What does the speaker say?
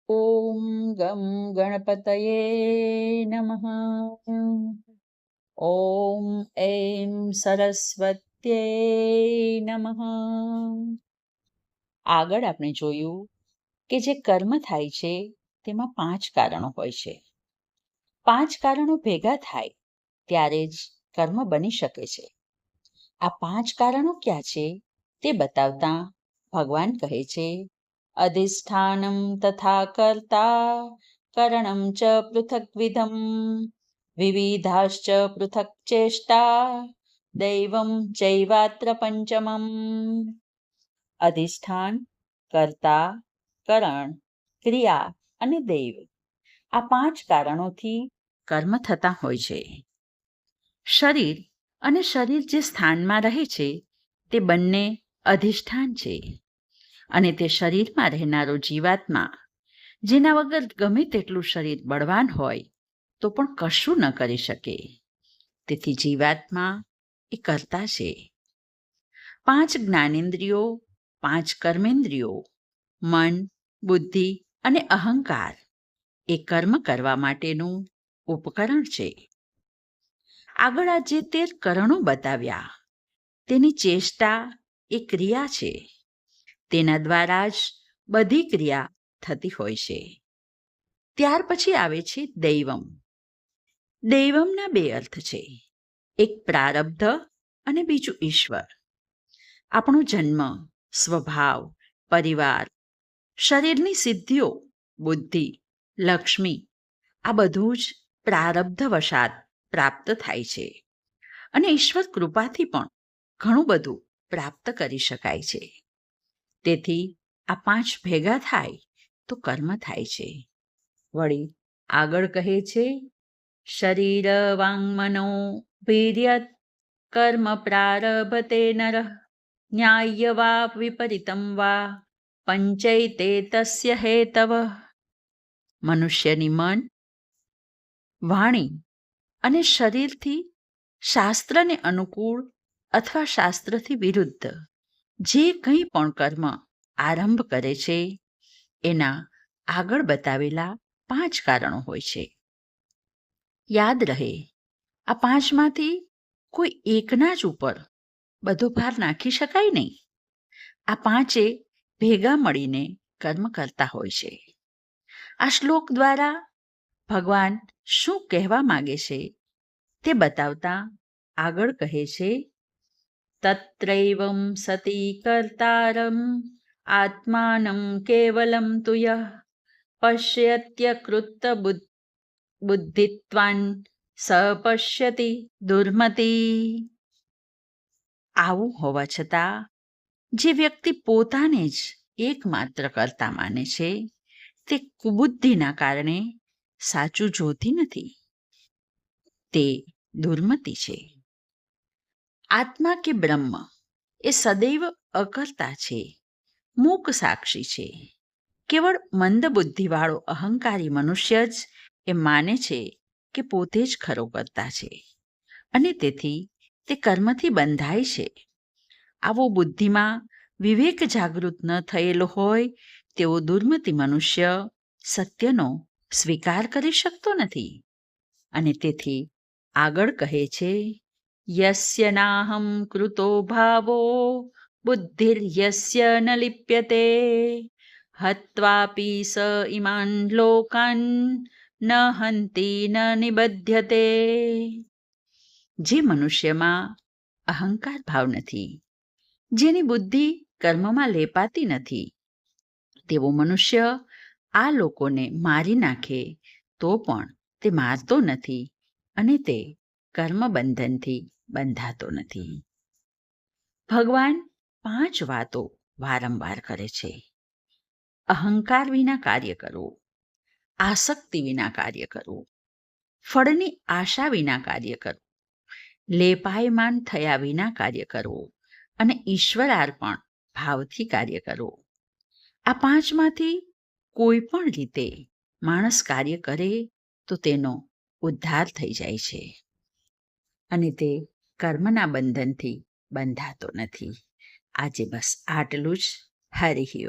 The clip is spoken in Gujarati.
ॐ गं गणपतये नमः। ॐ ऐं સરસ્વત્યે નમઃ. આગળ આપણે જોયું કે જે કર્મ થાય છે તેમાં 5 કારણો હોય છે. 5 કારણો ભેગા થાય ત્યારે જ કર્મ બની શકે છે. આ 5 કારણો ક્યાં છે તે બતાવતા ભગવાન કહે છે, અધિષ્ઠાનમ તથા કર્તા કरणं ચ પૃથક્વિધમ વિવિધાશ્ચ પૃથક ચેષ્ટા દૈવમ ચૈવાત્ર પંચમમ. અધિષ્ઠાન, કર્તા, કરણ, ક્રિયા અને દૈવ, આ 5 કારણોથી કર્મ થતા હોય છે. શરીર અને શરીર જે સ્થાનમાં રહે છે તે બંને અધિષ્ઠાન છે અને તે શરીરમાં રહેનારો જીવાત્મા, જેના વગર ગમે તેટલું શરીર બળવાન હોય તો પણ કશું ન કરી શકે. તેથી જીવાત્મા એ કર્તા છે. 5 જ્ઞાનેન્દ્રિયો, 5 કર્મેન્દ્રિયો, મન, બુદ્ધિ અને અહંકાર એ કર્મ કરવા માટેનું ઉપકરણ છે. આગળ આ જે 13 કરણો બતાવ્યા તેની ચેષ્ટા એ ક્રિયા છે. તેના દ્વારા જ બધી ક્રિયા થતી હોય છે. ત્યાર પછી આવે છે દૈવમ. દૈવમના 2 અર્થ છે, એક પ્રારબ્ધ અને બીજું ઈશ્વર. આપણો જન્મ, સ્વભાવ, પરિવાર, શરીરની સિદ્ધિઓ, બુદ્ધિ, લક્ષ્મી, આ બધું જ પ્રારબ્ધ વશાત પ્રાપ્ત થાય છે અને ઈશ્વર કૃપાથી પણ ઘણું બધું પ્રાપ્ત કરી શકાય છે. તેથી આ 5 ભેગા થાય તો કર્મ થાય છે. વળી આગળ કહે છે, શરીર વાંગ મનો વીર્યત કર્મ પ્રારભતે નરઃ ન્યાય વા વિપરીતમ વા પંચૈતે તસ્ય હેતવ. મનુષ્યની મન, વાણી અને શરીરથી શાસ્ત્રને અનુકૂળ અથવા શાસ્ત્રથી વિરુદ્ધ જે કંઈ પણ કર્મ આરંભ કરે છે એના આગળ બતાવેલા 5 કારણો હોય છે. યાદ રહે, આ 5માંથી કોઈ એકના જ ઉપર બધો ભાર નાખી શકાય નહીં. આ 5એ ભેગા મળીને કર્મ કરતા હોય છે. આ શ્લોક દ્વારા ભગવાન શું કહેવા માંગે છે તે બતાવતા આગળ કહે છે, તત્રૈવં સતી કર્તારમ આત્માનં કેવલમ તુ યઃ પશ્યત્યકૃત બુદ્ધિત્વાન સ પશ્યતિ દુર્મતી. આવું હોવા છતાં જે વ્યક્તિ પોતાને જ એકમાત્ર કર્તા માને છે તે કુબુદ્ધિના કારણે સાચું જોતી નથી. તે દુર્મતી છે. આત્મા કે બ્રહ્મ એ સદૈવ અકર્તા છે, મૂક સાક્ષી છે. કેવળ મંદ બુદ્ધિવાળો અહંકારી મનુષ્ય જ એ માને છે કે પોતે જ ખરો કર્તા છે અને તેથી તે કર્મથી બંધાય છે. આવો બુદ્ધિમાં વિવેક જાગૃત ન થયેલો હોય તેવો દુર્મતી મનુષ્ય સત્યનો સ્વીકાર કરી શકતો નથી અને તેથી આગળ કહે છે, યસ્ય નાહં કૃતો ભાવો બુદ્ધિર્યસ્ય ન લિપ્યતે હત્વાપી સ ઇમાન લોકાન ન હંતિ ન નિબધ્યતે. જે મનુષ્યમાં અહંકાર ભાવ નથી, જેની બુદ્ધિ કર્મમાં લેપાતી નથી, તેવો મનુષ્ય આ લોકોને મારી નાખે તો પણ તે મારતો નથી અને તે કર્મ બંધનથી બંધાતો નથી. ભગવાન 5 વાતો વારંવાર કરે છે. અહંકાર વિના કાર્ય કરવું, આસક્તિ વિના કાર્ય કરવું, ફળની આશા વિના કાર્ય કરવું, લેપાયમાન થયા વિના કાર્ય કરવું અને ઈશ્વરાર્પણ ભાવથી કાર્ય કરવું. આ 5માંથી કોઈ પણ રીતે માણસ કાર્ય કરે તો તેનો ઉદ્ધાર થઈ જાય છે અને તે કર્મના બંધનથી બંધાતો નથી. આજે બસ આટલું જ. હરિ ઓમ.